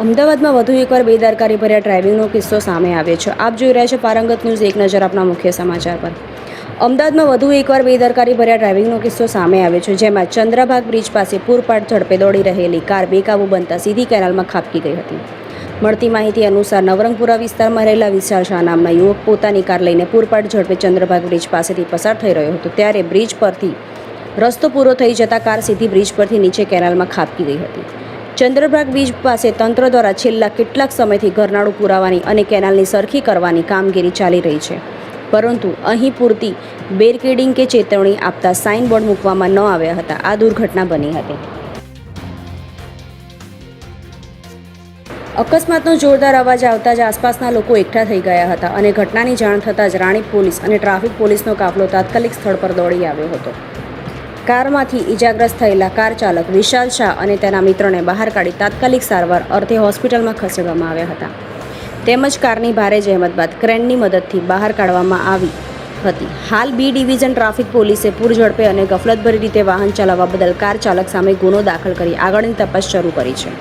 અમદાવાદમાં વધુ એકવાર બેદરકારી ભર્યા ડ્રાઇવિંગનો કિસ્સો સામે આવ્યો છે. આપ જોઈ રહ્યા છો પારંગત ન્યૂઝ. એક નજર આપના મુખ્ય સમાચાર પર. અમદાવાદમાં વધુ એકવાર બેદરકારી ભર્યા ડ્રાઇવિંગનો કિસ્સો સામે આવ્યો છે, જેમાં ચંદ્રભાગ બ્રિજ પાસે પૂરપાટ ઝડપે દોડી રહેલી કાર બેકાબૂ બનતા સીધી કેનાલમાં ખાબકી ગઈ હતી. મળતી માહિતી અનુસાર નવરંગપુરા વિસ્તારમાં રહેલા વિશાલ શાહ નામના યુવક પોતાની કાર લઈને પૂરપાટ ઝડપે ચંદ્રભાગ બ્રિજ પાસેથી પસાર થઈ રહ્યો હતો. ત્યારે બ્રિજ પરથી રસ્તો પૂરો થઈ જતા કાર સીધી બ્રિજ પરથી નીચે કેનાલમાં ખાબકી ગઈ હતી. ચંદ્રભાગ બ્રિજ પાસે તંત્ર દ્વારા છેલ્લા કેટલાક સમયથી ઘરનાળું પુરાવાની અને કેનાલની સરખી કરવાની કામગીરી ચાલી રહી છે, પરંતુ અહીં પૂરતી બેરકેડિંગ કે ચેતવણી આપતા સાઇન બોર્ડ મૂકવામાં ન આવ્યા હતા. આ દુર્ઘટના બની હતી. અકસ્માતનો જોરદાર અવાજ આવતા જ આસપાસના લોકો એકઠા થઈ ગયા હતા અને ઘટનાની જાણ થતાં જ રાણીપ પોલીસ અને ટ્રાફિક પોલીસનો કાફલો તાત્કાલિક સ્થળ પર દોડી આવ્યો હતો. કારમાંથી ઇજાગ્રસ્ત થયેલા કાર ચાલક વિશાલ શાહ અને તેના મિત્રને બહાર કાઢી તાત્કાલિક સારવાર અર્થે હોસ્પિટલમાં ખસેડવામાં આવ્યા હતા. તેમજ કારની ભારે જહેમત બાદ ક્રેનની મદદથી બહાર કાઢવામાં આવી હતી. હાલ બી ડિવિઝન ટ્રાફિક પોલીસે પૂરઝડપે અને ગફલતભરી રીતે વાહન ચલાવવા બદલ કાર ચાલક સામે ગુનો દાખલ કરી આગળની તપાસ શરૂ કરી છે.